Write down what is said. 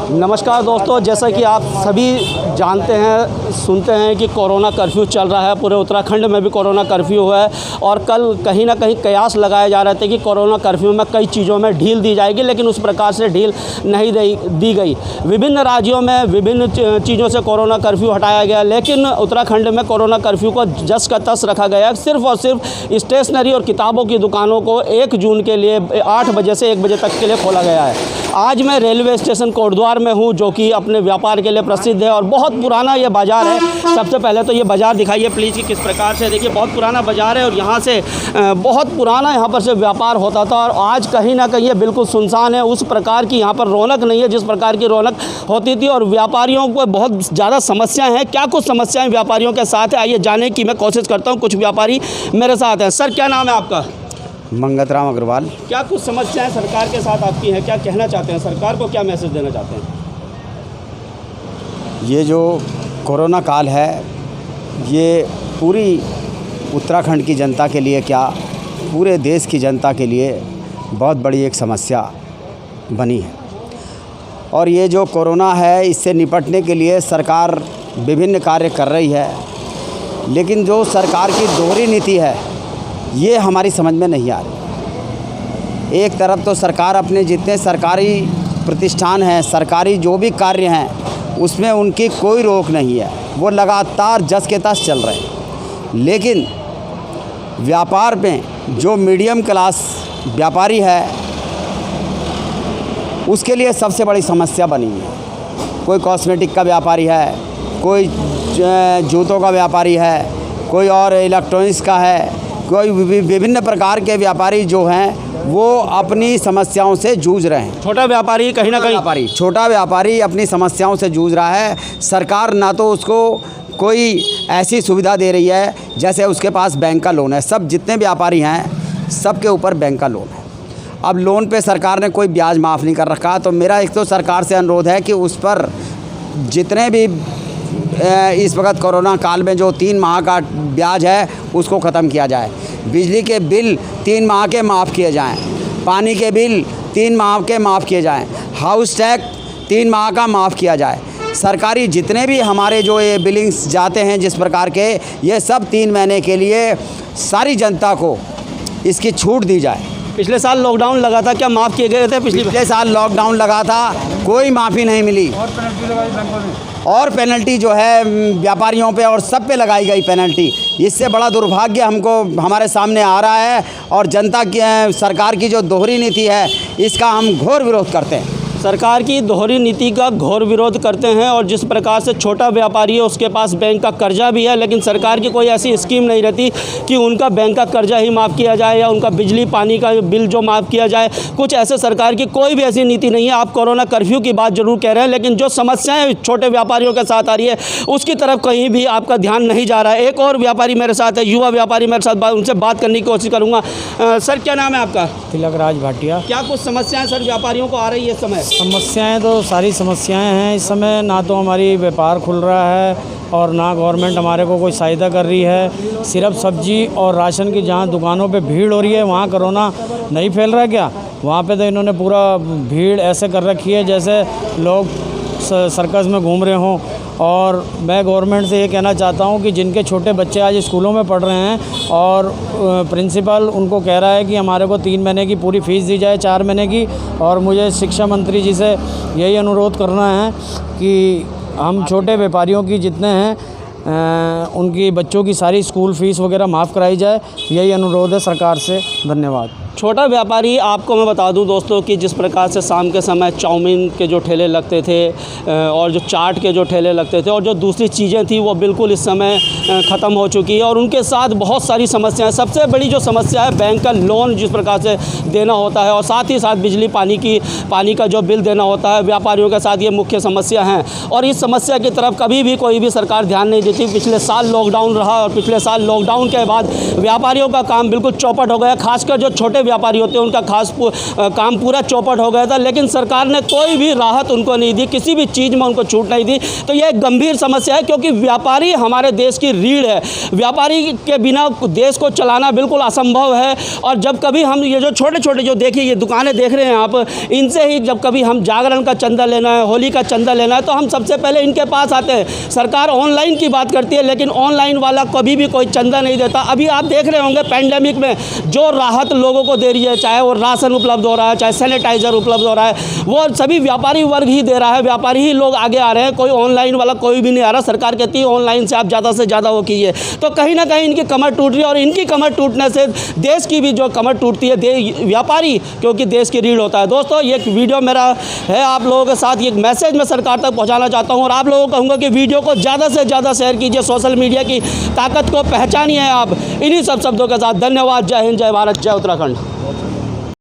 नमस्कार दोस्तों, जैसा कि आप सभी जानते हैं सुनते हैं कि कोरोना कर्फ्यू चल रहा है। पूरे उत्तराखंड में भी कोरोना कर्फ्यू है और कल कहीं ना कहीं कयास लगाए जा रहे थे कि कोरोना कर्फ्यू में कई चीज़ों में ढील दी जाएगी, लेकिन उस प्रकार से ढील नहीं दी गई। विभिन्न राज्यों में विभिन्न चीज़ों से कोरोना कर्फ्यू हटाया गया, लेकिन उत्तराखंड में कोरोना कर्फ्यू को जस का तस रखा गया। सिर्फ और सिर्फ स्टेशनरी और किताबों की दुकानों को 1 जून के लिए 8 बजे से 1 बजे तक के लिए खोला गया है। आज मैं रेलवे स्टेशन कोटद्वार में हूँ, जो कि अपने व्यापार के लिए प्रसिद्ध है और बहुत पुराना ये बाज़ार है। सबसे पहले तो ये बाज़ार दिखाइए प्लीज़ कि किस प्रकार से, देखिए बहुत पुराना बाज़ार है और यहाँ से बहुत पुराना यहाँ पर से व्यापार होता था और आज कहीं ना कहीं ये बिल्कुल सुनसान है। उस प्रकार की यहाँ पर रौनक नहीं है जिस प्रकार की रौनक होती थी और व्यापारियों को बहुत ज़्यादा समस्याएँ हैं। क्या कुछ समस्याएँ व्यापारियों के साथ है, आइए जानने की मैं कोशिश करता हूँ। कुछ व्यापारी मेरे साथ हैं। सर, क्या नाम है आपका? मंगत राम अग्रवाल। क्या कुछ समस्याएं सरकार के साथ आपकी हैं, क्या कहना चाहते हैं, सरकार को क्या मैसेज देना चाहते हैं? ये जो कोरोना काल है, ये पूरी उत्तराखंड की जनता के लिए, क्या पूरे देश की जनता के लिए बहुत बड़ी एक समस्या बनी है। और ये जो कोरोना है, इससे निपटने के लिए सरकार विभिन्न कार्य कर रही है, लेकिन जो सरकार की दोहरी नीति है ये हमारी समझ में नहीं आ रही। एक तरफ तो सरकार अपने जितने सरकारी प्रतिष्ठान हैं, सरकारी जो भी कार्य हैं, उसमें उनकी कोई रोक नहीं है, वो लगातार जस के तस चल रहे हैं। लेकिन व्यापार में जो मीडियम क्लास व्यापारी है, उसके लिए सबसे बड़ी समस्या बनी है। कोई कॉस्मेटिक का व्यापारी है, कोई जूतों का व्यापारी है, कोई और इलेक्ट्रॉनिक्स का है, कोई विभिन्न प्रकार के व्यापारी जो हैं वो अपनी समस्याओं से जूझ रहे हैं। छोटा व्यापारी कहीं ना कहीं छोटा व्यापारी अपनी समस्याओं से जूझ रहा है। सरकार ना तो उसको कोई ऐसी सुविधा दे रही है जैसे उसके पास बैंक का लोन है। सब जितने व्यापारी हैं सबके ऊपर बैंक का लोन है। अब लोन पे सरकार ने कोई ब्याज माफ़ नहीं कर रखा। तो मेरा एक तो सरकार से अनुरोध है कि उस पर जितने भी इस वक्त कोरोना काल में जो 3 माह का ब्याज है उसको ख़त्म किया जाए। बिजली के बिल 3 माह के माफ़ किए जाएं, पानी के बिल 3 माह के माफ़ किए जाएं, हाउस टैक्स 3 माह का माफ़ किया जाए। सरकारी जितने भी हमारे जो ये बिलिंग्स जाते हैं जिस प्रकार के, ये सब 3 महीने के लिए सारी जनता को इसकी छूट दी जाए। पिछले साल लॉकडाउन लगा था, क्या माफ़ किए गए थे? पिछले साल लॉकडाउन लगा था, कोई माफ़ी नहीं मिली और पेनल्टी जो है व्यापारियों पे और सब पे लगाई गई पेनल्टी। इससे बड़ा दुर्भाग्य हमको हमारे सामने आ रहा है और जनता की सरकार की जो दोहरी नीति है इसका हम घोर विरोध करते हैं। सरकार की दोहरी नीति का घोर विरोध करते हैं और जिस प्रकार से छोटा व्यापारी है उसके पास बैंक का कर्जा भी है, लेकिन सरकार की कोई ऐसी स्कीम नहीं रहती कि उनका बैंक का कर्जा ही माफ़ किया जाए या उनका बिजली पानी का बिल जो माफ़ किया जाए। कुछ ऐसे सरकार की कोई भी ऐसी नीति नहीं है। आप कोरोना कर्फ्यू की बात ज़रूर कह रहे हैं, लेकिन जो समस्याएँ छोटे व्यापारियों के साथ आ रही है उसकी तरफ कहीं भी आपका ध्यान नहीं जा रहा है। एक और व्यापारी मेरे साथ है, युवा व्यापारी मेरे साथ, उनसे बात करने की कोशिश करूँगा। सर, क्या नाम है आपका? तिलक राज भाटिया। क्या कुछ समस्याएँ सर व्यापारियों को आ रही है इस समय? समस्याएं तो सारी समस्याएं हैं इस समय। ना तो हमारी व्यापार खुल रहा है और ना गवर्नमेंट हमारे को कोई सहायता कर रही है। सिर्फ सब्जी और राशन की जहाँ दुकानों पे भीड़ हो रही है वहाँ कोरोना नहीं फैल रहा है क्या? वहाँ पे तो इन्होंने पूरा भीड़ ऐसे कर रखी है जैसे लोग सर्कस में घूम रहे हों। और मैं गवर्नमेंट से ये कहना चाहता हूँ कि जिनके छोटे बच्चे आज स्कूलों में पढ़ रहे हैं और प्रिंसिपल उनको कह रहा है कि हमारे को 3 महीने की पूरी फ़ीस दी जाए, 4 महीने की। और मुझे शिक्षा मंत्री जी से यही अनुरोध करना है कि हम छोटे व्यापारियों की जितने हैं उनकी बच्चों की सारी स्कूल फ़ीस वगैरह माफ़ कराई जाए। यही अनुरोध है सरकार से। धन्यवाद। छोटा व्यापारी, आपको मैं बता दूं दोस्तों कि जिस प्रकार से शाम के समय चाउमीन के जो ठेले लगते थे और जो चाट के जो ठेले लगते थे और जो दूसरी चीज़ें थी वो बिल्कुल इस समय ख़त्म हो चुकी है और उनके साथ बहुत सारी समस्याएं। सबसे बड़ी जो समस्या है बैंक का लोन जिस प्रकार से देना होता है और साथ ही साथ बिजली पानी का जो बिल देना होता है, व्यापारियों के साथ ये मुख्य समस्या हैं और इस समस्या की तरफ कभी भी कोई भी सरकार ध्यान नहीं देती। पिछले साल लॉकडाउन रहा और पिछले साल लॉकडाउन के बाद व्यापारियों का काम बिल्कुल चौपट हो गया। खासकर जो छोटे व्यापारी होते हैं उनका खास काम पूरा चौपट हो गया था, लेकिन सरकार ने कोई भी राहत उनको नहीं दी, किसी भी चीज़ में उनको छूट नहीं दी। तो यह एक गंभीर समस्या है, क्योंकि व्यापारी हमारे देश की रीढ़ है। व्यापारी के बिना देश को चलाना बिल्कुल असंभव है। और जब कभी हम ये जो छोटे छोटे जो देखिए ये दुकानें देख रहे हैं आप, इनसे ही जब कभी हम जागरण का चंदा लेना है, होली का चंदा लेना है, तो हम सबसे पहले इनके पास आते हैं। सरकार ऑनलाइन की बात करती है, लेकिन ऑनलाइन वाला कभी भी कोई चंदा नहीं देता। अभी आप देख रहे होंगे पैंडेमिक में जो राहत लोगों को दे रही है, चाहे वो राशन उपलब्ध हो रहा है, चाहे सैनिटाइज़र उपलब्ध हो रहा है, वो सभी व्यापारी वर्ग ही दे रहा है। व्यापारी ही लोग आगे आ रहे हैं, कोई ऑनलाइन वाला कोई भी नहीं आ रहा। सरकार कहती है ऑनलाइन से आप ज़्यादा से ज़्यादा वो कीजिए, तो कहीं ना कहीं इनकी कमर टूट रही है। और इनकी कमर टूटने से देश की भी जो कमर टूटती है, व्यापारी क्योंकि देश की रीढ़ होता है। दोस्तों, ये एक वीडियो मेरा है आप लोगों के साथ, ये मैसेज मैं सरकार तक पहुंचाना चाहता हूं। और आप लोगों को कहूँगा कि वीडियो को ज़्यादा से ज़्यादा शेयर कीजिए, सोशल मीडिया की ताकत को पहचानिए आप। इन्हीं सब शब्दों के साथ धन्यवाद। जय हिंद, जय भारत, जय उत्तराखंड।